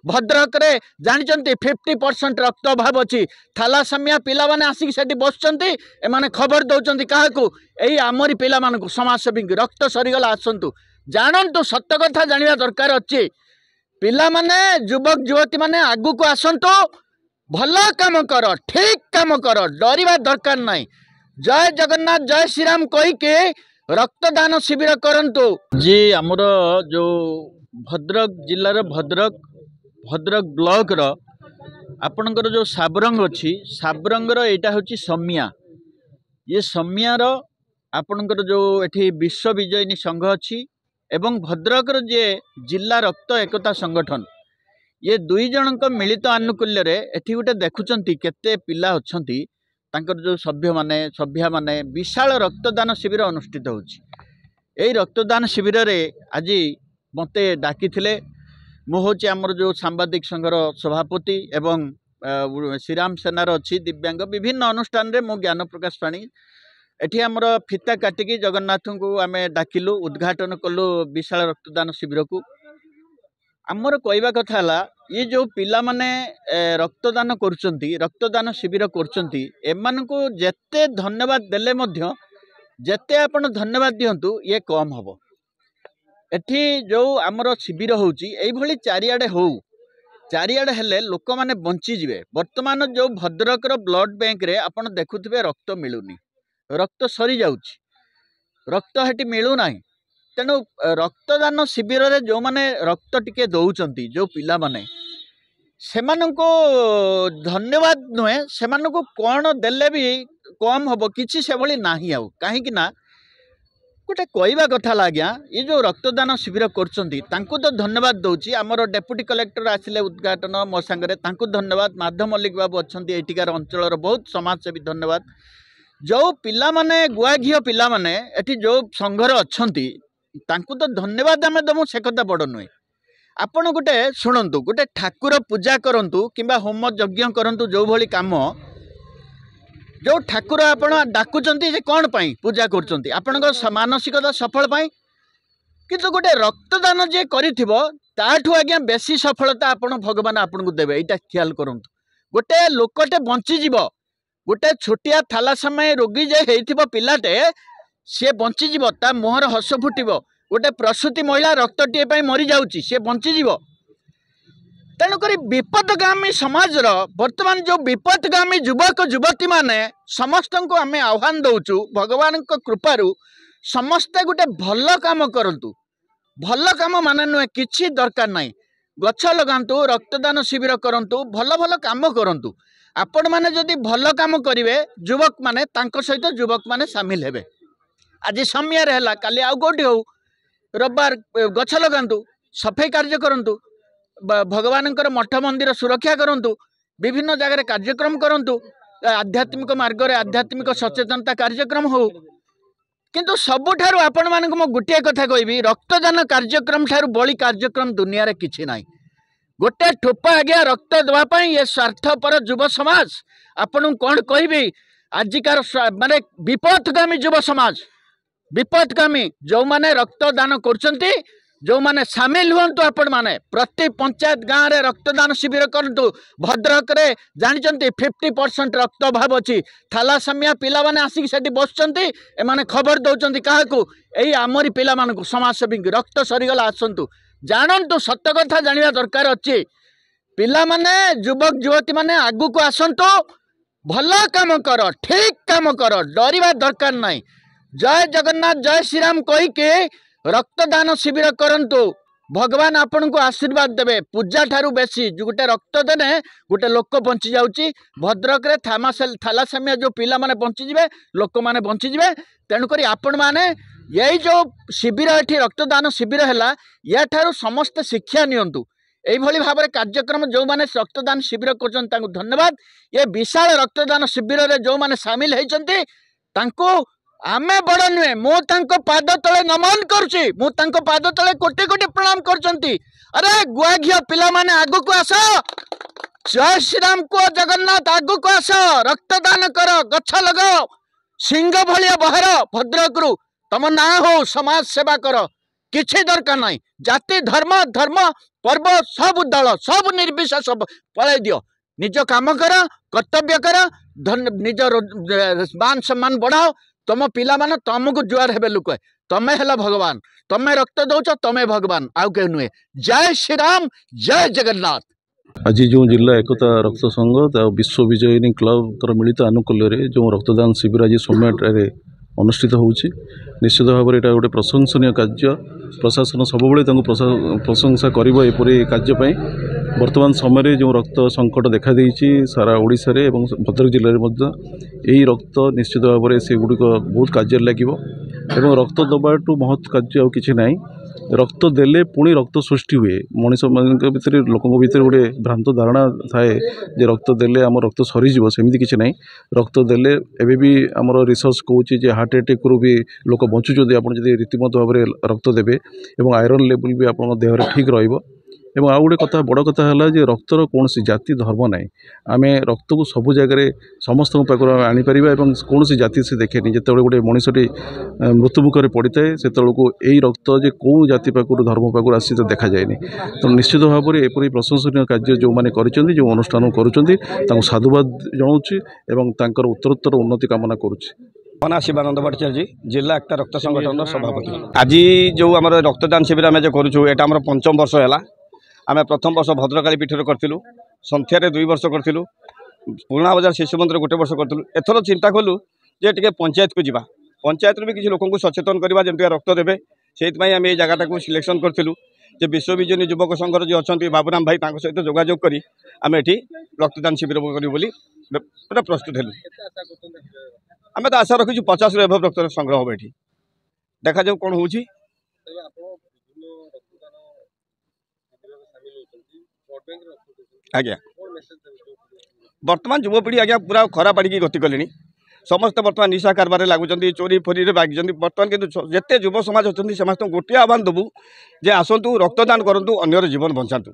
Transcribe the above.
भद्रक रे जानते 50% रक्त अभाव अच्छी थालासेमिया पिला माने आसिक सेठी बसचंती एमाने खबर दौरान क्या यही आमरी पिला मानकु समाजसेवी रक्त सरीगला आसतु जानतु सत्य कथा जाना दरकार अच्छी पिला माने युवक युवती माने आगु को आसतु भल काम कर ठीक काम कर डरवा दरकार नहीं। जय जगन्नाथ जय श्रीराम कही के रक्तदान शिविर करंतु जी। आमर जो भद्रक जिलार भद्रक ब्लॉक रो आपणकर जो साबरंग अच्छी साबरंगर यहाँ हूँ समिया ये समियार आपणकर जो एठी विश्व विजयिनी संघ अच्छी एवं भद्रक जे जिला रक्त एकता संगठन ये दुई जनक मिलित आनुकूल्य रे एठी गोटे देखुचंती केते पिला अछंती तांकर जो सभ्या माने विशाल रक्तदान शिविर अनुष्ठित होची। एई रक्तदान शिविर रे आज मते डाकी थिले मु होची हमर जो सांबादिक संघर सभापति एवं श्रीराम सेनार अच्छी दिव्यांग विभिन्न अनुष्ठान रे मु ज्ञान प्रकाश पाणी एठी हमर फिता काटिकी जगन्नाथ को आमे डाकिलु उद्घाटन कलु विशाल रक्तदान शिविर को। आमर कहवा कथा है ये जो पिला माने रक्तदान करचंती रक्तदान शिविर करचंती एमान को जेते धन्यवाद देले मध्य जेते आपण धन्यवाद दियंतु ये कम हबो। एठी जो आमर शिविर होउची एई भली चारियाडे हो चारियाडे हेले लोक माने बंची जिवे। वर्तमान जो भद्रक रो ब्लड बैंक रे आपण देखुथिबे रक्त मिलुनी रक्त सरी जाउची रक्त हेटी मिलु नाही तेणु रक्तदान शिविर रे जो माने रक्त टिके दौचंती जो पिला माने सेमानको धन्यवाद नुहे सेमानको कौन देले भी कम हबो किछि से भली नाही आउ काहे कि ना गोटे कहवा कथा लाग्या ये जो रक्तदान शिविर करचंती तांको तो धन्यवाद दउची। हमर डेप्यूटी कलेक्टर आसिले उद्घाटन मो संगरे तांको धन्यवाद माधव मल्लिक बाबू अछंती एटिकार अंचल बहुत समाजसेवी धन्यवाद। जो पिला माने गुआ घियो पिला माने एठी जो संघर अछंती तांको तो धन्यवाद आम दमु से कथा बड़ नुहे। आपण गोटे शुणु गोटे ठाकुर पूजा करंतु किंबा होम यज्ञ करंतु जो भली काम जो ठाकुर आपण डाकुचंती जे कौन पाई पूजा करचंती आपणकर मानसिकता सफल पाई किंतु गोटे रक्तदान जे करिथिबो ताठू आज्ञा बेसी सफलता आपण भगवान आपन को देबे एटा ख्याल करंतु। गोटे लोकटे बंची जीवो गोटे छोटिया थालासेमिया रोगी जे हेइथिबो पिलाटे सी बंची जीव ता मुहर हस फुटब गोटे प्रसूति महिला रक्तटे मरी जाऊँगी सी बंचीज तेणुक विपदगामी समाज वर्तमान जो विपदगामी युवक युवती माने समस्त को आम आह्वान दौचु भगवान कृपारू समस्ते गोटे भल काम करंतु भल काम माने नुहे किछि दरकार नहीं गछ लगांतु रक्तदान शिविर करंतु भल भल काम करंतु आपण माने जदि भल काम करिवे युवक माने तांको सहित युवक माने शामिल हेबे। आज समियार है काली आउ कौटी हो रविवार गछ लगांतु सफाई कार्य करंतु भगवान मठ मंदिर सुरक्षा करंतु विभिन्न जगह कार्यक्रम करंतु आध्यात्मिक मार्ग रे आध्यात्मिक सचेतनता कार्यक्रम हो किंतु सबुठारु आपण मानक मो गुटिया कथा कहबी रक्तदान कार्यक्रम ठारु बड़ी कार्यक्रम दुनिया रे किछि नाही। गोटे ठोपा आज्ञा रक्त देवा पई ये स्वार्थपर युव समाज आपण कौन कहबी आजिकार माने विपदगामी युव समाज विपदगामी जो माने रक्तदान करचंती जो माने शामिल हुंतु आपण माने प्रति पंचायत गाँव रे रक्तदान शिविर करंतु। भद्रक रे जानचंती 50% रक्त अभाव अच्छी थालासेमिया पिला माने आसिक सेठी बसचंती एमाने खबर दौरान क्या यही आमरी पिला मानकु समाजसेवी रक्त सरीगला आसतु जानतु सत्य कथा जाना दरकार अच्छी पिला माने युवक युवती माने आगु को आसतु भल काम कर ठीक काम कर डरवा दरकार नहीं। जय जगन्नाथ जय श्रीराम कही के रक्तदान शिविर करंतु भगवान आपन को आशीर्वाद देवे। पूजा ठारू बेसी गोटे रक्त देने गोटे लोक बंची जाउची। भद्रक रे थालासेमिया जो पिला माने बंची जिवे लोक माने बंची जिवे तेणुक आपण माने यही जो शिविर एठी रक्तदान शिविर है या ठारू समस्त शिक्षा नियंतु यही भाव में कार्यक्रम जो माने रक्तदान शिविर कर धन्यवाद। ये विशाल रक्तदान शिविर रे जो माने शामिल होती आमे बड़ नुहे मु पाद तले नमन करुच्ची मु पाद तले कोटि कोटि प्रणाम करचंती। अरे गुआ घियो पिला माने आगु को आस जय श्रीराम को जगन्नाथ आगु को आस रक्तदान कर गछ लगाओ सिंह भलिया बहर भद्रक रु तम ना हो समाज सेवा कर किसी दरकार ना जाति धर्म धर्म पर्व सब दल सब निर्विशेष पलि दियो निज काम कर कर्तव्य कर निज मान सम्मान बढ़ाओ तुम पिला मान तुमको जुआर हेबे लोक तमें है भगवान तमें रक्त दौच तमें भगवान आउ के नुहे। जय श्री राम जय जगन्नाथ। आज जो जिला एकता रक्त संघ विश्व विजयिनी क्लब मिलित आनुकूल्य जो रक्तदान शिविर आज सोमेटे अनुष्ठित होउछि निश्चित भाव में गोटे प्रशंसनीय कार्य प्रशासन सब प्रशंसा करिबो एपरि कार्य वर्तमान समय जो रक्त संकट देखा देइछि सारा ओडिशा रे एवं भद्रक जिले में यही रक्त निश्चित भाव में से गुड़िक बहुत कार्य लगे एवं रक्त दबाटू महत् कार्य आ किछि नाई रक्त देले पुणी रक्त सृष्टि हुए मनीष भितर लोकों भितर गोटे भ्रांत धारणा थाए जे रक्त देले आम रक्त सरीज सेमती किसी ना रक्त देले एबे भी आमर रिसर्च कहूँ जे हार्ट अटैक रू भी लोक बचुँच आप रीतिमत भाव में रक्त देवे और आयरन लेवल भी आप देह ठीक रहिबो। एवं आउ गोटे कथा बड़ कथा है जे रक्तर कौन जाति धर्म ना आम रक्त को सबू जगार समस्त पाखर आनीपर कौन जाति से देखेनि जो गोटे मनीषटी मृत्युमुखर पड़ता है से यही रक्त जे कौ जाति पाखर धर्म पाखर आसी तो देखा जाए तो निश्चित भाव में एपरी प्रशंसनीय कार्य जो मैंने जो अनुष्ठान करुँच साधुवाद जनाऊँच उत्तरोत्तर उन्नति कामना करुँच। मना शिवानंद भट्टाचार्य जिला एकता रक्त संगठन सभापति। आज जो आम रक्तदान शिविर आम करूँ यहाँ आम 5म वर्ष है आम प्रथम वर्ष भद्रकाली पीठर करूँ संख्यार 2 वर्ष करूँ पुराणा बजार शिशु मंदिर 1 वर्ष करूँ एथर चिंता कलु जे टे पंचायत को जावा पंचायत भी किसी लोक सचेतन करवा जमी रक्त देवे से आम ये जगटा को सिलेक्शन करूँ जे विश्व विजयिनी युवक संघर जो अच्छा बाबूराम भाई सहित जोगाजोग करी आम ये रक्तदान शिविर करूँ प्रस्तुत हेलु। आम तो आशा रखीचु 50 रू एभव रक्त संग्रह हम ये देखा जाऊ कौन होची। आज्ञा वर्तमान युवपीढ़ी आज्ञा पूरा खरा पाड़ी गति कले समस्त वर्तमान निशा कारबार लगुच चोरी फोरी बागी बर्तमान किंतु जिते युव समाज अच्छा समस्त गोटे आह्वान देवु जे आसतु रक्तदान करूँ अन्यर जीवन बंचातु।